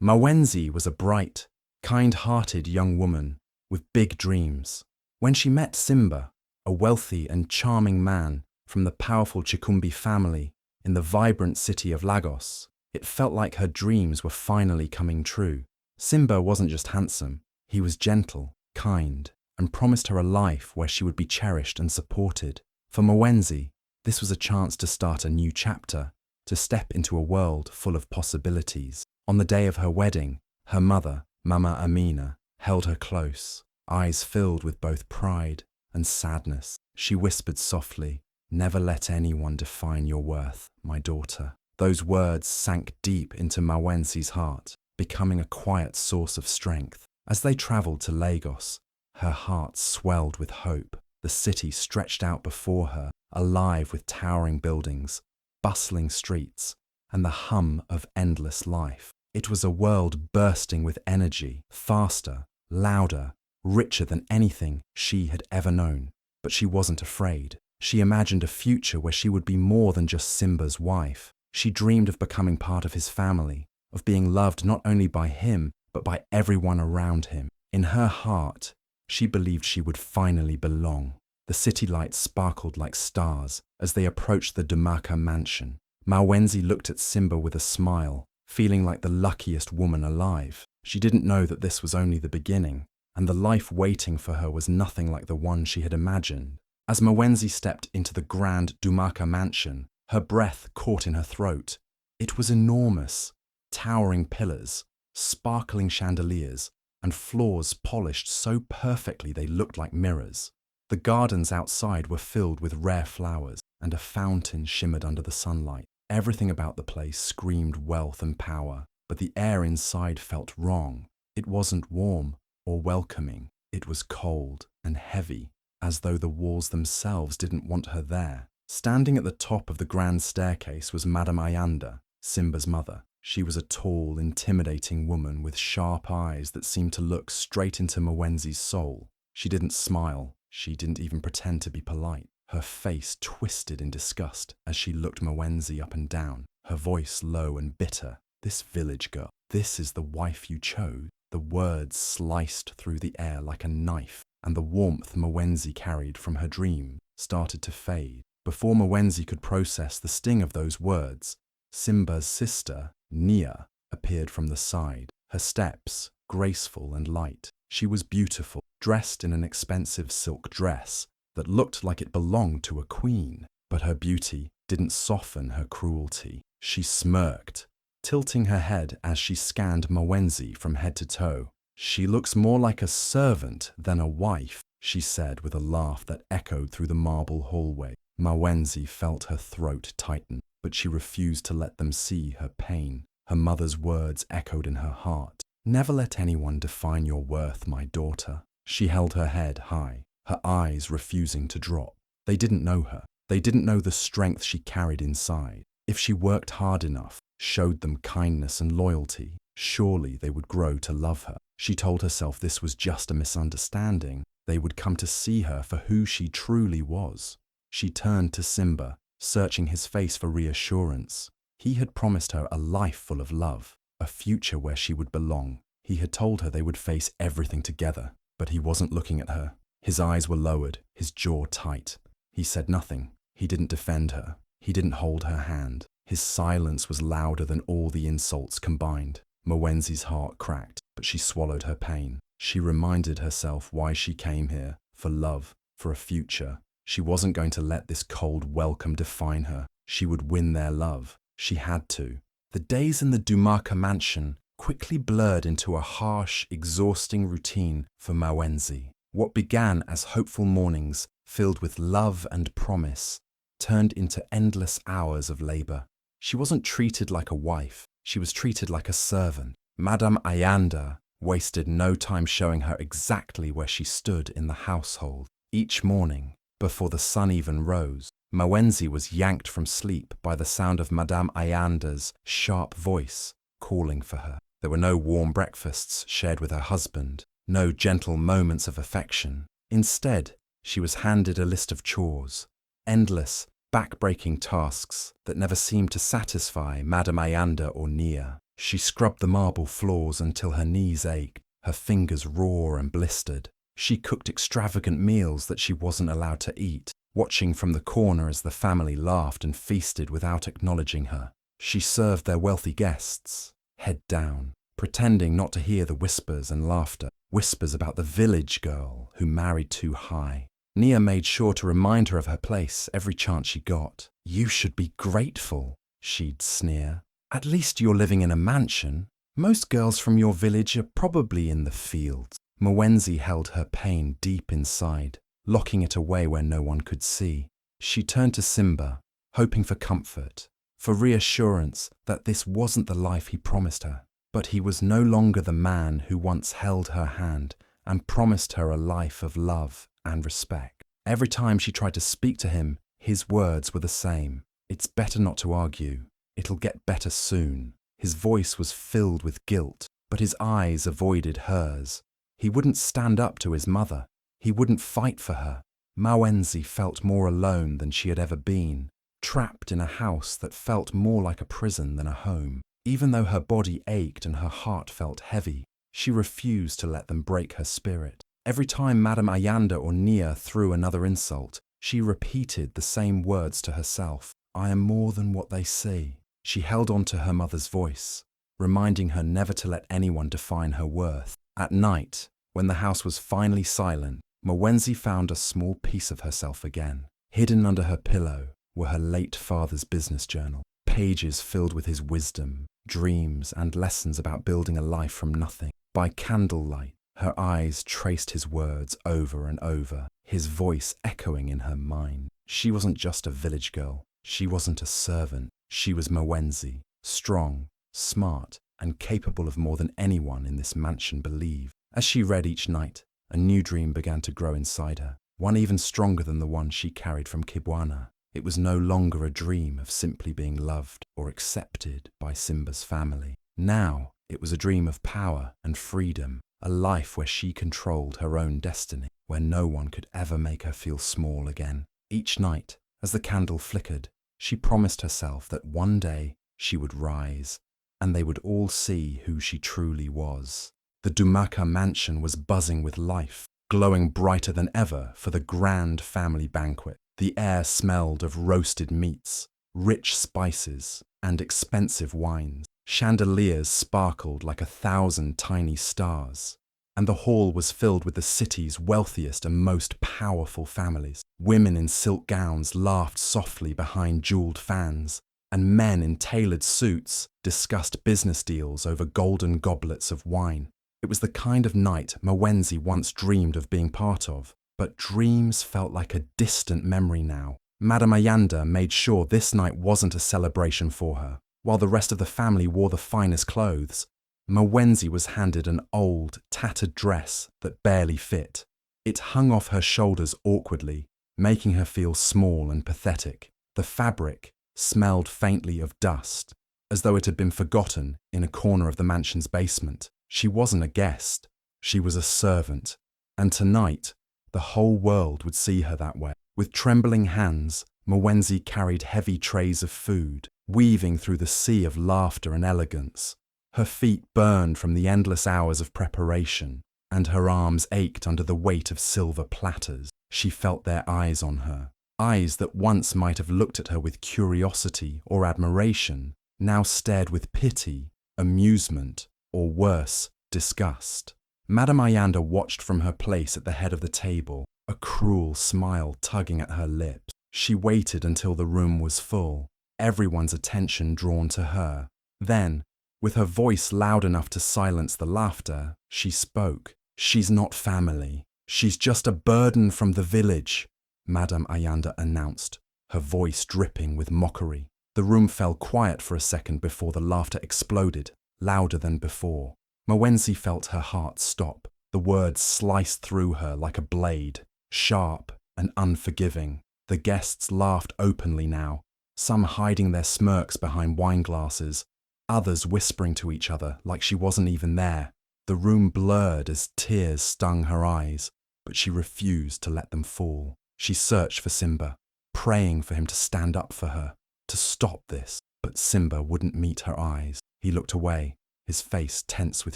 Mawenzi was a bright, kind-hearted young woman with big dreams. When she met Simba, a wealthy and charming man from the powerful Chikumbi family in the vibrant city of Lagos, it felt like her dreams were finally coming true. Simba wasn't just handsome, he was gentle, kind, and promised her a life where she would be cherished and supported. For Mawenzi, this was a chance to start a new chapter, to step into a world full of possibilities. On the day of her wedding, her mother, Mama Amina, held her close, eyes filled with both pride and sadness. She whispered softly, "Never let anyone define your worth, my daughter." Those words sank deep into Mawenzi's heart, becoming a quiet source of strength. As they traveled to Lagos, her heart swelled with hope. The city stretched out before her, alive with towering buildings, bustling streets, and the hum of endless life. It was a world bursting with energy, faster, louder, richer than anything she had ever known. But she wasn't afraid. She imagined a future where she would be more than just Simba's wife. She dreamed of becoming part of his family, of being loved not only by him, but by everyone around him. In her heart, she believed she would finally belong. The city lights sparkled like stars as they approached the Chiamaka mansion. Mawenzi looked at Simba with a smile, feeling like the luckiest woman alive. She didn't know that this was only the beginning, and the life waiting for her was nothing like the one she had imagined. As Mawenzi stepped into the grand Chiamaka mansion, her breath caught in her throat. It was enormous, towering pillars, sparkling chandeliers, and floors polished so perfectly they looked like mirrors. The gardens outside were filled with rare flowers, and a fountain shimmered under the sunlight. Everything about the place screamed wealth and power, but the air inside felt wrong. It wasn't warm or welcoming. It was cold and heavy, as though the walls themselves didn't want her there. Standing at the top of the grand staircase was Madame Ayanda, Simba's mother. She was a tall, intimidating woman with sharp eyes that seemed to look straight into Mawenzi's soul. She didn't smile. She didn't even pretend to be polite. Her face twisted in disgust as she looked Mawenzi up and down, her voice low and bitter. "This village girl, this is the wife you chose?" The words sliced through the air like a knife, and the warmth Mawenzi carried from her dream started to fade. Before Mawenzi could process the sting of those words, Simba's sister, Nia, appeared from the side, her steps graceful and light. She was beautiful, dressed in an expensive silk dress that looked like it belonged to a queen, but her beauty didn't soften her cruelty. She smirked, tilting her head as she scanned Mawenzi from head to toe. "She looks more like a servant than a wife," she said with a laugh that echoed through the marble hallway. Mawenzi felt her throat tighten, but she refused to let them see her pain. Her mother's words echoed in her heart. "Never let anyone define your worth, my daughter." She held her head high, her eyes refusing to drop. They didn't know her. They didn't know the strength she carried inside. If she worked hard enough, showed them kindness and loyalty, surely they would grow to love her. She told herself this was just a misunderstanding. They would come to see her for who she truly was. She turned to Simba, searching his face for reassurance. He had promised her a life full of love, a future where she would belong. He had told her they would face everything together, but he wasn't looking at her. His eyes were lowered, his jaw tight. He said nothing. He didn't defend her. He didn't hold her hand. His silence was louder than all the insults combined. Mawenzi's heart cracked, but she swallowed her pain. She reminded herself why she came here, for love, for a future. She wasn't going to let this cold welcome define her. She would win their love. She had to. The days in the Chiamaka mansion quickly blurred into a harsh, exhausting routine for Mawenzi. What began as hopeful mornings filled with love and promise turned into endless hours of labor. She wasn't treated like a wife. She was treated like a servant. Madame Ayanda wasted no time showing her exactly where she stood in the household. Each morning, before the sun even rose, Mawenzi was yanked from sleep by the sound of Madame Ayanda's sharp voice calling for her. There were no warm breakfasts shared with her husband, no gentle moments of affection. Instead, she was handed a list of chores, endless, back-breaking tasks that never seemed to satisfy Madame Ayanda or Nia. She scrubbed the marble floors until her knees ached, her fingers raw and blistered. She cooked extravagant meals that she wasn't allowed to eat, watching from the corner as the family laughed and feasted without acknowledging her. She served their wealthy guests, head down, pretending not to hear the whispers and laughter, whispers about the village girl who married too high. Nia made sure to remind her of her place every chance she got. "You should be grateful," she'd sneer. "At least you're living in a mansion. Most girls from your village are probably in the fields." Mwenzi held her pain deep inside, locking it away where no one could see. She turned to Simba, hoping for comfort, for reassurance that this wasn't the life he promised her. But he was no longer the man who once held her hand and promised her a life of love and respect. Every time she tried to speak to him, his words were the same. "It's better not to argue. It'll get better soon." His voice was filled with guilt, but his eyes avoided hers. He wouldn't stand up to his mother. He wouldn't fight for her. Mwenzi felt more alone than she had ever been, trapped in a house that felt more like a prison than a home. Even though her body ached and her heart felt heavy, she refused to let them break her spirit. Every time Madame Ayanda or Nia threw another insult, she repeated the same words to herself. "I am more than what they see." She held on to her mother's voice, reminding her never to let anyone define her worth. At night, when the house was finally silent, Mwenzi found a small piece of herself again. Hidden under her pillow were her late father's business journal, pages filled with his wisdom, dreams, and lessons about building a life from nothing. By candlelight, her eyes traced his words over and over, his voice echoing in her mind. She wasn't just a village girl. She wasn't a servant. She was Mwenzi, strong, smart, and capable of more than anyone in this mansion believed. As she read each night, a new dream began to grow inside her, one even stronger than the one she carried from Kibwana. It was no longer a dream of simply being loved or accepted by Simba's family. Now, it was a dream of power and freedom, a life where she controlled her own destiny, where no one could ever make her feel small again. Each night, as the candle flickered, she promised herself that one day she would rise, and they would all see who she truly was. The Chiamaka mansion was buzzing with life, glowing brighter than ever for the grand family banquet. The air smelled of roasted meats, rich spices, and expensive wines. Chandeliers sparkled like 1,000 tiny stars, and the hall was filled with the city's wealthiest and most powerful families. Women in silk gowns laughed softly behind jeweled fans, and men in tailored suits discussed business deals over golden goblets of wine. It was the kind of night Mwenzi once dreamed of being part of, but dreams felt like a distant memory now. Madame Ayanda made sure this night wasn't a celebration for her. While the rest of the family wore the finest clothes, Mwenzi was handed an old, tattered dress that barely fit. It hung off her shoulders awkwardly, making her feel small and pathetic. The fabric smelled faintly of dust, as though it had been forgotten in a corner of the mansion's basement. She wasn't a guest, she was a servant, and tonight, the whole world would see her that way. With trembling hands, Mwenzi carried heavy trays of food, weaving through the sea of laughter and elegance. Her feet burned from the endless hours of preparation, and her arms ached under the weight of silver platters. She felt their eyes on her. Eyes that once might have looked at her with curiosity or admiration, now stared with pity, amusement, or worse, disgust. Madame Ayanda watched from her place at the head of the table, a cruel smile tugging at her lips. She waited until the room was full, everyone's attention drawn to her. Then, with her voice loud enough to silence the laughter, she spoke. "She's not family. She's just a burden from the village," Madame Ayanda announced, her voice dripping with mockery. The room fell quiet for a second before the laughter exploded, louder than before. Mwenzi felt her heart stop. The words sliced through her like a blade, sharp and unforgiving. The guests laughed openly now, some hiding their smirks behind wine glasses, others whispering to each other like she wasn't even there. The room blurred as tears stung her eyes, but she refused to let them fall. She searched for Simba, praying for him to stand up for her, to stop this, but Simba wouldn't meet her eyes. He looked away, his face tense with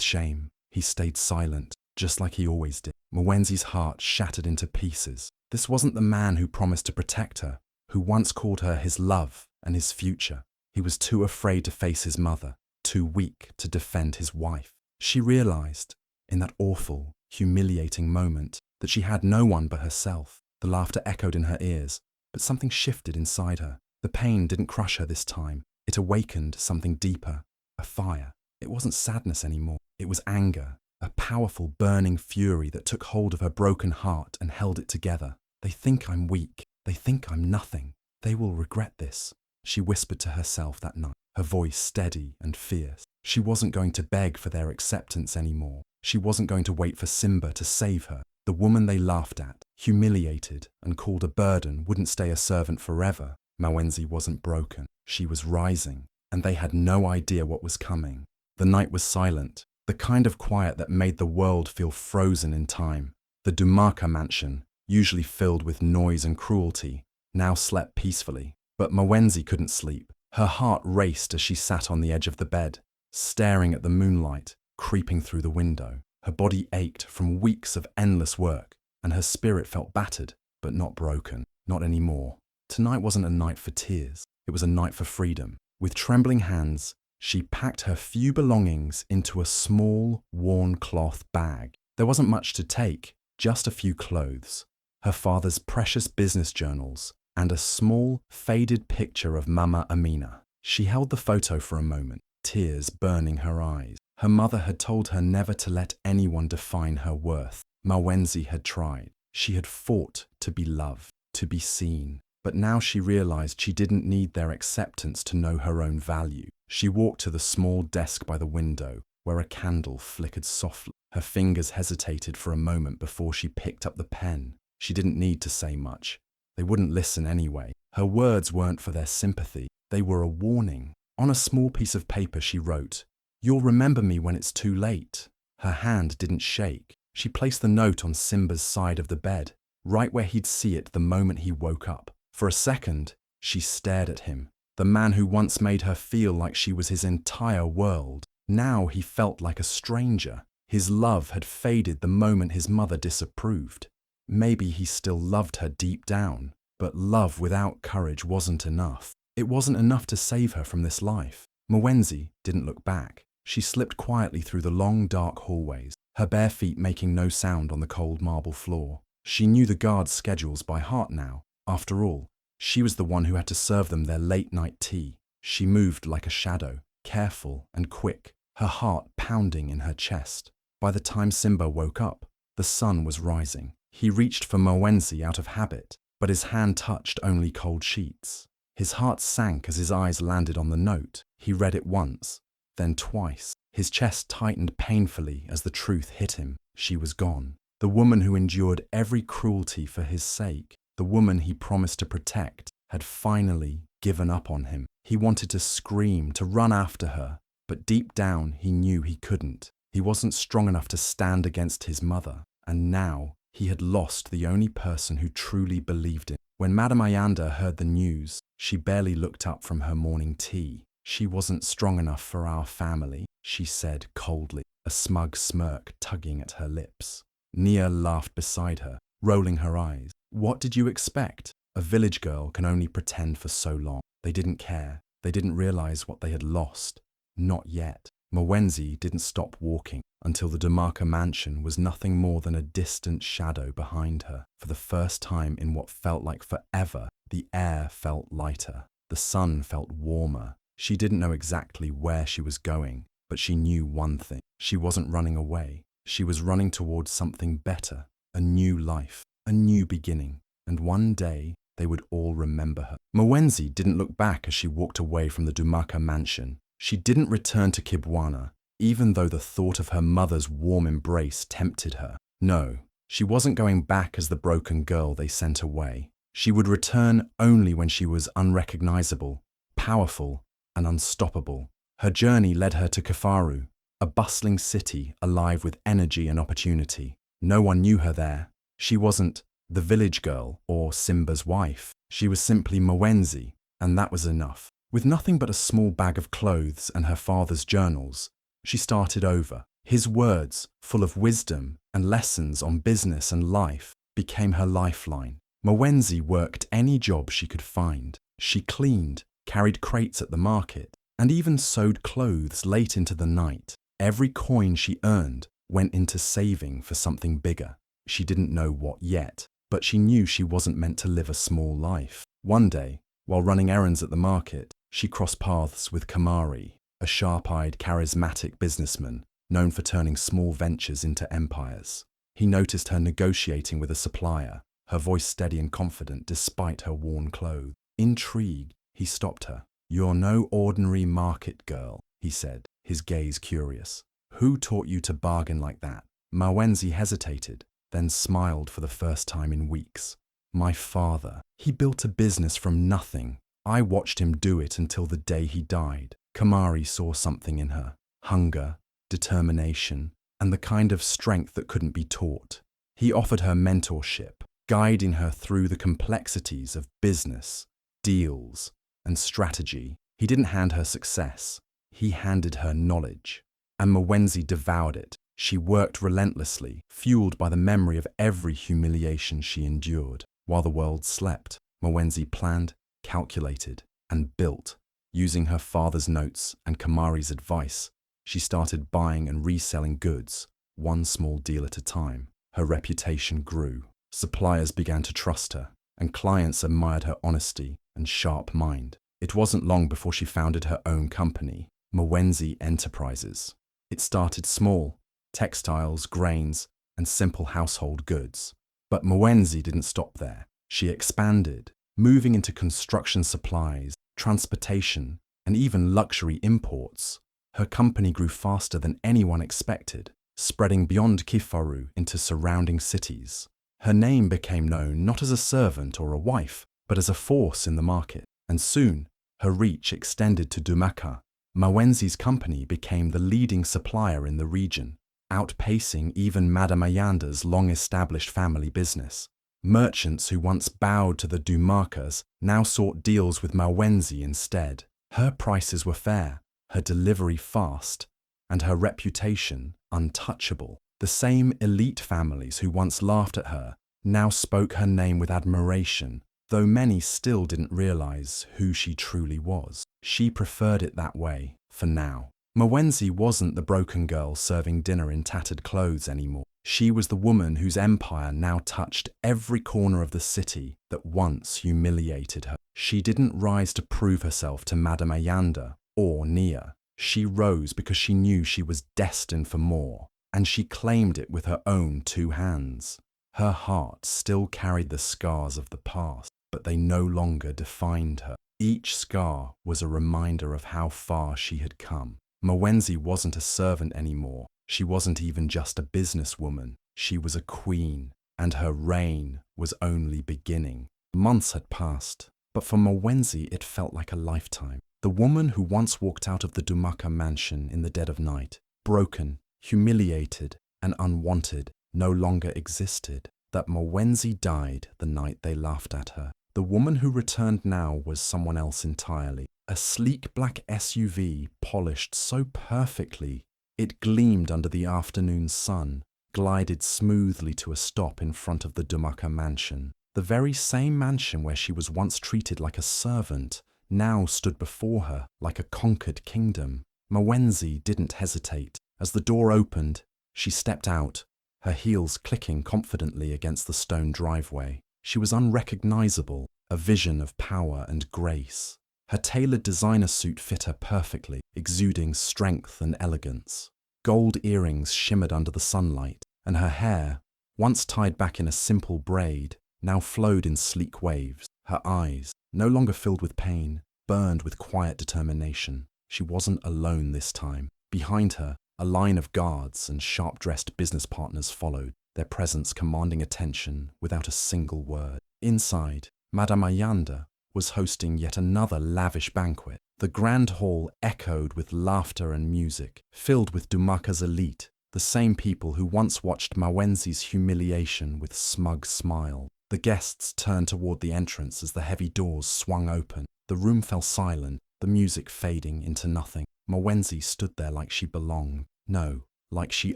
shame. He stayed silent, just like he always did. Mwenzi's heart shattered into pieces. This wasn't the man who promised to protect her, who once called her his love and his future. He was too afraid to face his mother, too weak to defend his wife. She realized, in that awful, humiliating moment, that she had no one but herself. The laughter echoed in her ears, but something shifted inside her. The pain didn't crush her this time. It awakened something deeper, a fire. It wasn't sadness anymore. It was anger, a powerful, burning fury that took hold of her broken heart and held it together. They think I'm weak. They think I'm nothing. They will regret this, she whispered to herself that night, her voice steady and fierce. She wasn't going to beg for their acceptance anymore. She wasn't going to wait for Simba to save her. The woman they laughed at, humiliated, and called a burden wouldn't stay a servant forever. Mwenzi wasn't broken. She was rising, and they had no idea what was coming. The night was silent, the kind of quiet that made the world feel frozen in time. The Chiamaka mansion, usually filled with noise and cruelty, now slept peacefully. But Mwenzi couldn't sleep. Her heart raced as she sat on the edge of the bed, staring at the moonlight creeping through the window. Her body ached from weeks of endless work, and her spirit felt battered, but not broken. Not anymore. Tonight wasn't a night for tears. It was a night for freedom. With trembling hands, she packed her few belongings into a small, worn cloth bag. There wasn't much to take, just a few clothes, her father's precious business journals, and a small, faded picture of Mama Amina. She held the photo for a moment, tears burning her eyes. Her mother had told her never to let anyone define her worth. Mwenzi had tried. She had fought to be loved, to be seen. But now she realized she didn't need their acceptance to know her own value. She walked to the small desk by the window, where a candle flickered softly. Her fingers hesitated for a moment before she picked up the pen. She didn't need to say much. They wouldn't listen anyway. Her words weren't for their sympathy. They were a warning. On a small piece of paper she wrote, "You'll remember me when it's too late." Her hand didn't shake. She placed the note on Simba's side of the bed, right where he'd see it the moment he woke up. For a second, she stared at him, the man who once made her feel like she was his entire world. Now he felt like a stranger. His love had faded the moment his mother disapproved. Maybe he still loved her deep down, but love without courage wasn't enough. It wasn't enough to save her from this life. Mwenzi didn't look back. She slipped quietly through the long, dark hallways, her bare feet making no sound on the cold marble floor. She knew the guards' schedules by heart now. After all, she was the one who had to serve them their late-night tea. She moved like a shadow, careful and quick, her heart pounding in her chest. By the time Simba woke up, the sun was rising. He reached for Mwenzi out of habit, but his hand touched only cold sheets. His heart sank as his eyes landed on the note. He read it once, then twice. His chest tightened painfully as the truth hit him. She was gone. The woman who endured every cruelty for his sake, the woman he promised to protect, had finally given up on him. He wanted to scream, to run after her, but deep down he knew he couldn't. He wasn't strong enough to stand against his mother, and now he had lost the only person who truly believed in him. When Madame Ayanda heard the news, she barely looked up from her morning tea. "She wasn't strong enough for our family," she said coldly, a smug smirk tugging at her lips. Nia laughed beside her, rolling her eyes. What did you expect? A village girl can only pretend for so long. They didn't care. They didn't realize what they had lost. Not yet. Mwenzi didn't stop walking until the Chiamaka mansion was nothing more than a distant shadow behind her. For the first time in what felt like forever, the air felt lighter. The sun felt warmer. She didn't know exactly where she was going, but she knew one thing. She wasn't running away. She was running towards something better, a new life, a new beginning, and one day they would all remember her. Mwenzi didn't look back as she walked away from the Chiamaka mansion. She didn't return to Kibwana, even though the thought of her mother's warm embrace tempted her. No, she wasn't going back as the broken girl they sent away. She would return only when she was unrecognizable, powerful, and unstoppable. Her journey led her to Kafaru, a bustling city alive with energy and opportunity. No one knew her there. She wasn't the village girl or Simba's wife. She was simply Mwenzi, and that was enough. With nothing but a small bag of clothes and her father's journals, she started over. His words, full of wisdom and lessons on business and life, became her lifeline. Mwenzi worked any job she could find. She cleaned, carried crates at the market, and even sewed clothes late into the night. Every coin she earned went into saving for something bigger. She didn't know what yet, but she knew she wasn't meant to live a small life. One day, while running errands at the market, she crossed paths with Kamari, a sharp-eyed, charismatic businessman known for turning small ventures into empires. He noticed her negotiating with a supplier, her voice steady and confident despite her worn clothes. Intrigued, he stopped her. "You're no ordinary market girl," he said, his gaze curious. "Who taught you to bargain like that?" Mwenzi hesitated, then smiled for the first time in weeks. "My father. He built a business from nothing. I watched him do it until the day he died." Kamari saw something in her: hunger, determination, and the kind of strength that couldn't be taught. He offered her mentorship, guiding her through the complexities of business, deals, and strategy. He didn't hand her success. He handed her knowledge. And Mwenzi devoured it. She worked relentlessly, fueled by the memory of every humiliation she endured. While the world slept, Mwenzi planned, calculated, and built. Using her father's notes and Kamari's advice, she started buying and reselling goods, one small deal at a time. Her reputation grew. Suppliers began to trust her, and clients admired her honesty and sharp mind. It wasn't long before she founded her own company, Mwenzi Enterprises. It started small: textiles, grains, and simple household goods. But Mwenzi didn't stop there. She expanded, moving into construction supplies, transportation, and even luxury imports. Her company grew faster than anyone expected, spreading beyond Kifaru into surrounding cities. Her name became known not as a servant or a wife, but as a force in the market. And soon, her reach extended to Chiamaka. Mwenzi's company became the leading supplier in the region, outpacing even Madame Ayanda's long-established family business. Merchants who once bowed to the Chiamakas now sought deals with Mwenzi instead. Her prices were fair, her delivery fast, and her reputation untouchable. The same elite families who once laughed at her now spoke her name with admiration, though many still didn't realize who she truly was. She preferred it that way, for now. Mwenzi wasn't the broken girl serving dinner in tattered clothes anymore. She was the woman whose empire now touched every corner of the city that once humiliated her. She didn't rise to prove herself to Madame Ayanda or Nia. She rose because she knew she was destined for more, and she claimed it with her own two hands. Her heart still carried the scars of the past, but they no longer defined her. Each scar was a reminder of how far she had come. Mwenzi wasn't a servant anymore. She wasn't even just a businesswoman. She was a queen, and her reign was only beginning. Months had passed, but for Mwenzi it felt like a lifetime. The woman who once walked out of the Chiamaka mansion in the dead of night, broken, humiliated, and unwanted, no longer existed. That Mwenzi died the night they laughed at her. The woman who returned now was someone else entirely. A sleek black SUV, polished so perfectly it gleamed under the afternoon sun, glided smoothly to a stop in front of the Chiamaka mansion. The very same mansion where she was once treated like a servant now stood before her like a conquered kingdom. Mwenzi didn't hesitate. As the door opened, she stepped out, her heels clicking confidently against the stone driveway. She was unrecognizable, a vision of power and grace. Her tailored designer suit fit her perfectly, exuding strength and elegance. Gold earrings shimmered under the sunlight, and her hair, once tied back in a simple braid, now flowed in sleek waves. Her eyes, no longer filled with pain, burned with quiet determination. She wasn't alone this time. Behind her, a line of guards and sharp-dressed business partners followed, their presence commanding attention without a single word. Inside, Madame Ayanda was hosting yet another lavish banquet. The grand hall echoed with laughter and music, filled with Chiamaka's elite, the same people who once watched Mwenzi's humiliation with smug smile. The guests turned toward the entrance as the heavy doors swung open. The room fell silent, the music fading into nothing. Mwenzi stood there like she belonged. No, like she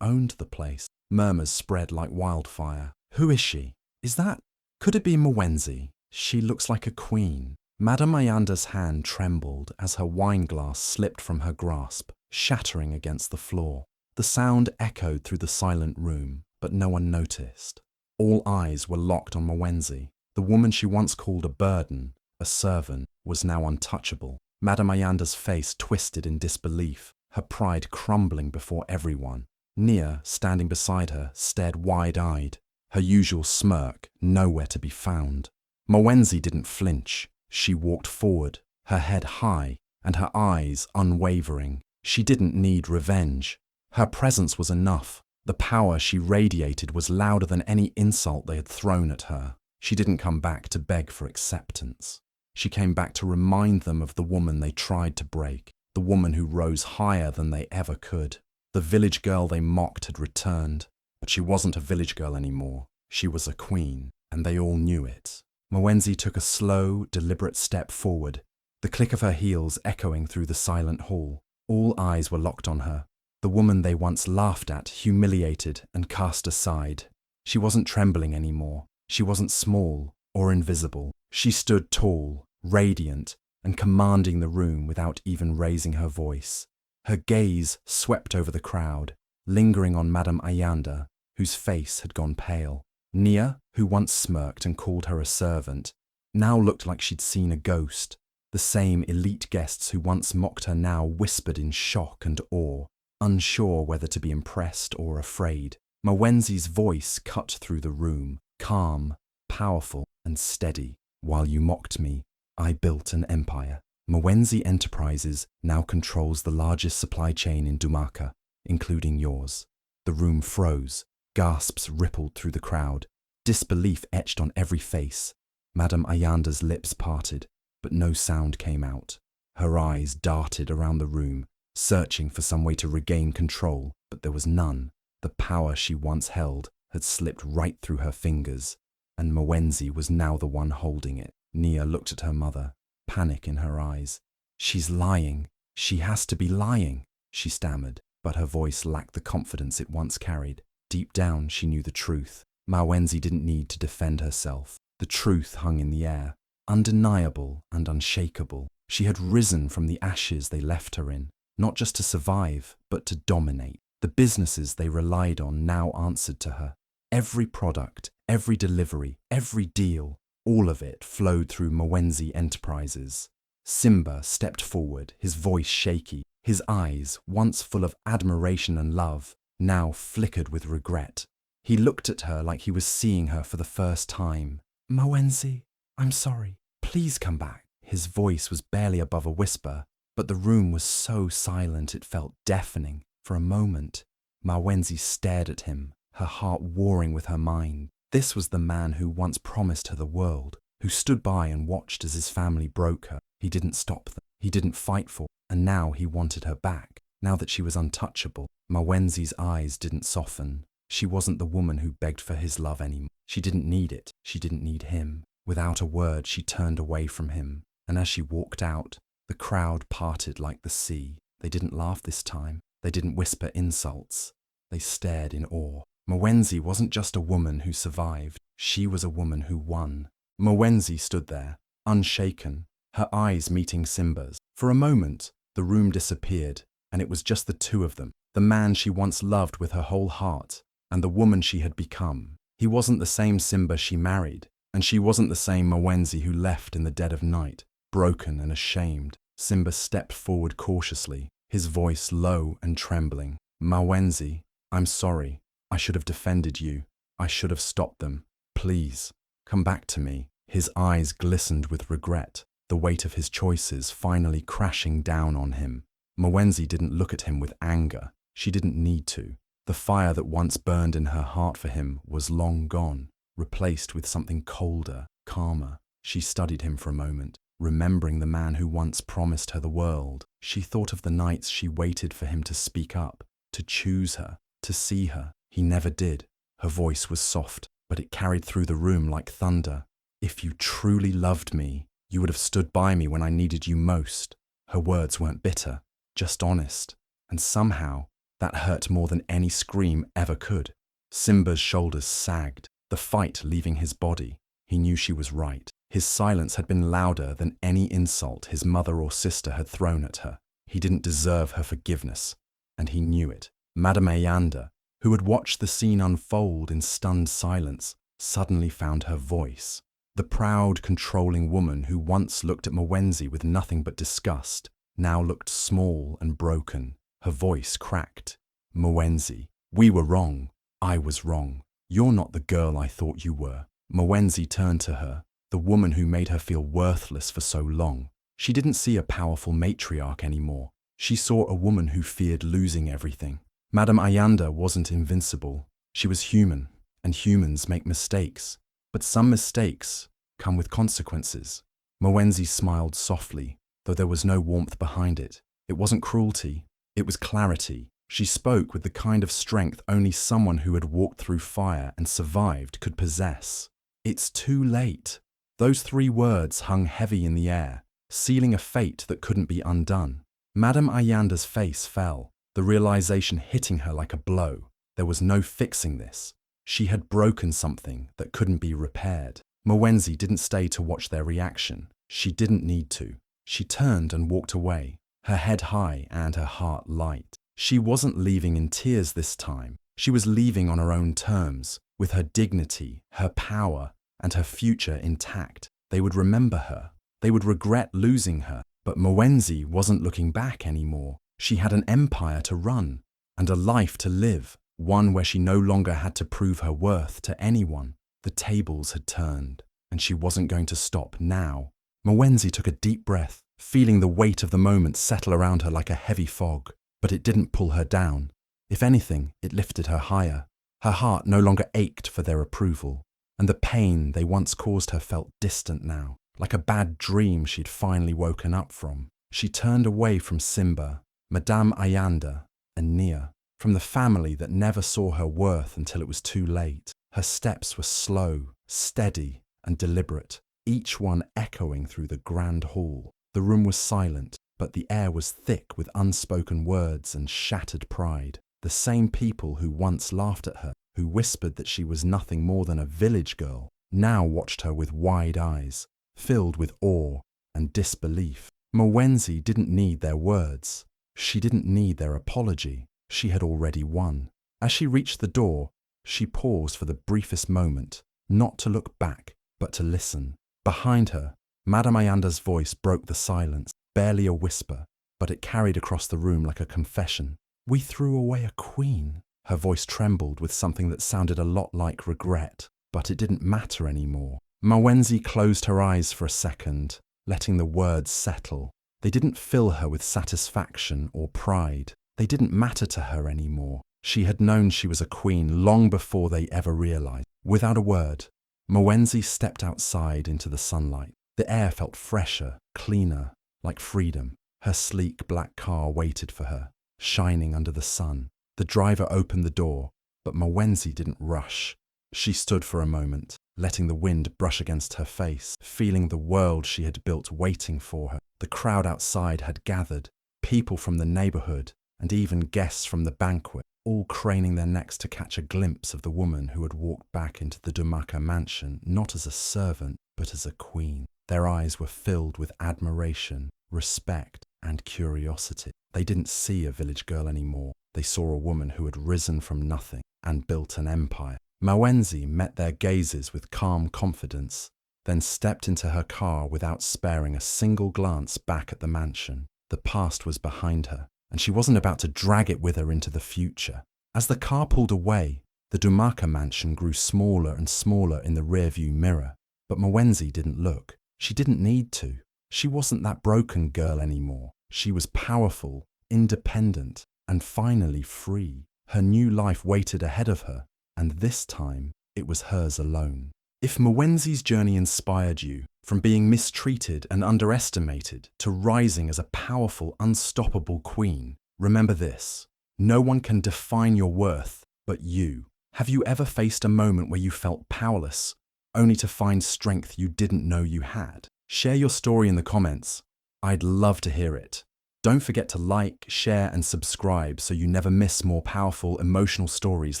owned the place. Murmurs spread like wildfire. Who is she? Is that? Could it be Mwenzi? She looks like a queen. Madame Ayanda's hand trembled as her wineglass slipped from her grasp, shattering against the floor. The sound echoed through the silent room, but no one noticed. All eyes were locked on Mwenzi. The woman she once called a burden, a servant, was now untouchable. Madame Ayanda's face twisted in disbelief, her pride crumbling before everyone. Nia, standing beside her, stared wide-eyed, her usual smirk nowhere to be found. Mwenzi didn't flinch. She walked forward, her head high and her eyes unwavering. She didn't need revenge. Her presence was enough. The power she radiated was louder than any insult they had thrown at her. She didn't come back to beg for acceptance. She came back to remind them of the woman they tried to break, the woman who rose higher than they ever could. The village girl they mocked had returned, but she wasn't a village girl anymore. She was a queen, and they all knew it. Mwenzi took a slow, deliberate step forward, the click of her heels echoing through the silent hall. All eyes were locked on her. The woman they once laughed at, humiliated, and cast aside. She wasn't trembling anymore. She wasn't small or invisible. She stood tall, radiant, and commanding the room without even raising her voice. Her gaze swept over the crowd, lingering on Madame Ayanda, whose face had gone pale. Nia, who once smirked and called her a servant, now looked like she'd seen a ghost. The same elite guests who once mocked her now whispered in shock and awe, unsure whether to be impressed or afraid. Mwenzi's voice cut through the room, calm, powerful, and steady. While you mocked me, I built an empire. Mwenzi Enterprises now controls the largest supply chain in Chiamaka, including yours. The room froze. Gasps rippled through the crowd. Disbelief etched on every face. Madame Ayanda's lips parted, but no sound came out. Her eyes darted around the room, searching for some way to regain control, but there was none. The power she once held had slipped right through her fingers, and Mwenzi was now the one holding it. Nia looked at her mother, panic in her eyes. She's lying. She has to be lying, she stammered, but her voice lacked the confidence it once carried. Deep down, she knew the truth. Mwenzi didn't need to defend herself. The truth hung in the air, undeniable and unshakable. She had risen from the ashes they left her in, not just to survive, but to dominate. The businesses they relied on now answered to her. Every product, every delivery, every deal, all of it flowed through Mwenzi Enterprises. Simba stepped forward, his voice shaky, his eyes, once full of admiration and love, now flickered with regret. He looked at her like he was seeing her for the first time. Mwenzi, I'm sorry. Please come back. His voice was barely above a whisper, but the room was so silent it felt deafening. For a moment, Mwenzi stared at him, her heart warring with her mind. This was the man who once promised her the world, who stood by and watched as his family broke her. He didn't stop them. He didn't fight for her, and now he wanted her back. Now that she was untouchable, Mwenzi's eyes didn't soften. She wasn't the woman who begged for his love anymore. She didn't need it. She didn't need him. Without a word, she turned away from him, and as she walked out, the crowd parted like the sea. They didn't laugh this time. They didn't whisper insults. They stared in awe. Mwenzi wasn't just a woman who survived. She was a woman who won. Mwenzi stood there, unshaken, her eyes meeting Simba's. For a moment, the room disappeared, and it was just the two of them, the man she once loved with her whole heart, and the woman she had become. He wasn't the same Simba she married, and she wasn't the same Mwenzi who left in the dead of night, broken and ashamed. Simba stepped forward cautiously, his voice low and trembling. Mwenzi, I'm sorry. I should have defended you. I should have stopped them. Please, come back to me. His eyes glistened with regret, the weight of his choices finally crashing down on him. Mwenzi didn't look at him with anger. She didn't need to. The fire that once burned in her heart for him was long gone, replaced with something colder, calmer. She studied him for a moment, remembering the man who once promised her the world. She thought of the nights she waited for him to speak up, to choose her, to see her. He never did. Her voice was soft, but it carried through the room like thunder. If you truly loved me, you would have stood by me when I needed you most. Her words weren't bitter, just honest, and somehow that hurt more than any scream ever could. Simba's shoulders sagged, the fight leaving his body. He knew she was right. His silence had been louder than any insult his mother or sister had thrown at her. He didn't deserve her forgiveness, and he knew it. Madame Ayanda, who had watched the scene unfold in stunned silence, suddenly found her voice. The proud, controlling woman who once looked at Mwenzi with nothing but disgust, now looked small and broken. Her voice cracked. Mwenzi, we were wrong. I was wrong. You're not the girl I thought you were. Mwenzi turned to her, the woman who made her feel worthless for so long. She didn't see a powerful matriarch anymore. She saw a woman who feared losing everything. Madame Ayanda wasn't invincible. She was human, and humans make mistakes. But some mistakes come with consequences. Mwenzi smiled softly, though there was no warmth behind it. It wasn't cruelty, it was clarity. She spoke with the kind of strength only someone who had walked through fire and survived could possess. It's too late. Those 3 words hung heavy in the air, sealing a fate that couldn't be undone. Madame Ayanda's face fell, the realization hitting her like a blow. There was no fixing this. She had broken something that couldn't be repaired. Mwenzi didn't stay to watch their reaction. She didn't need to. She turned and walked away, her head high and her heart light. She wasn't leaving in tears this time. She was leaving on her own terms, with her dignity, her power, and her future intact. They would remember her. They would regret losing her. But Mwenzi wasn't looking back anymore. She had an empire to run, and a life to live, one where she no longer had to prove her worth to anyone. The tables had turned, and she wasn't going to stop now. Mwenzi took a deep breath, feeling the weight of the moment settle around her like a heavy fog. But it didn't pull her down. If anything, it lifted her higher. Her heart no longer ached for their approval, and the pain they once caused her felt distant now, like a bad dream she'd finally woken up from. She turned away from Simba, Madame Ayanda, and Nia, from the family that never saw her worth until it was too late. Her steps were slow, steady, and deliberate, each one echoing through the grand hall. The room was silent, but the air was thick with unspoken words and shattered pride. The same people who once laughed at her, who whispered that she was nothing more than a village girl, now watched her with wide eyes, filled with awe and disbelief. Mwenzi didn't need their words. She didn't need their apology. She had already won. As she reached the door, she paused for the briefest moment, not to look back, but to listen. Behind her, Madame Ayanda's voice broke the silence, barely a whisper, but it carried across the room like a confession. We threw away a queen. Her voice trembled with something that sounded a lot like regret, but it didn't matter anymore. Mwenzi closed her eyes for a second, letting the words settle. They didn't fill her with satisfaction or pride. They didn't matter to her anymore. She had known she was a queen long before they ever realized. Without a word, Mwenzi stepped outside into the sunlight. The air felt fresher, cleaner, like freedom. Her sleek black car waited for her, shining under the sun. The driver opened the door, but Mwenzi didn't rush. She stood for a moment, letting the wind brush against her face, feeling the world she had built waiting for her. The crowd outside had gathered, people from the neighborhood, and even guests from the banquet, all craning their necks to catch a glimpse of the woman who had walked back into the Chiamaka mansion, not as a servant, but as a queen. Their eyes were filled with admiration, respect, and curiosity. They didn't see a village girl anymore. They saw a woman who had risen from nothing and built an empire. Mwenzi met their gazes with calm confidence, then stepped into her car without sparing a single glance back at the mansion. The past was behind her, and she wasn't about to drag it with her into the future. As the car pulled away, the Chiamaka mansion grew smaller and smaller in the rearview mirror. But Mwenzi didn't look. She didn't need to. She wasn't that broken girl anymore. She was powerful, independent, and finally free. Her new life waited ahead of her, and this time it was hers alone. If Mwenzi's journey inspired you, from being mistreated and underestimated to rising as a powerful, unstoppable queen, remember this: no one can define your worth but you. Have you ever faced a moment where you felt powerless, only to find strength you didn't know you had? Share your story in the comments. I'd love to hear it. Don't forget to like, share, and subscribe so you never miss more powerful, emotional stories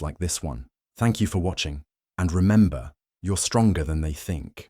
like this one. Thank you for watching. And remember, you're stronger than they think.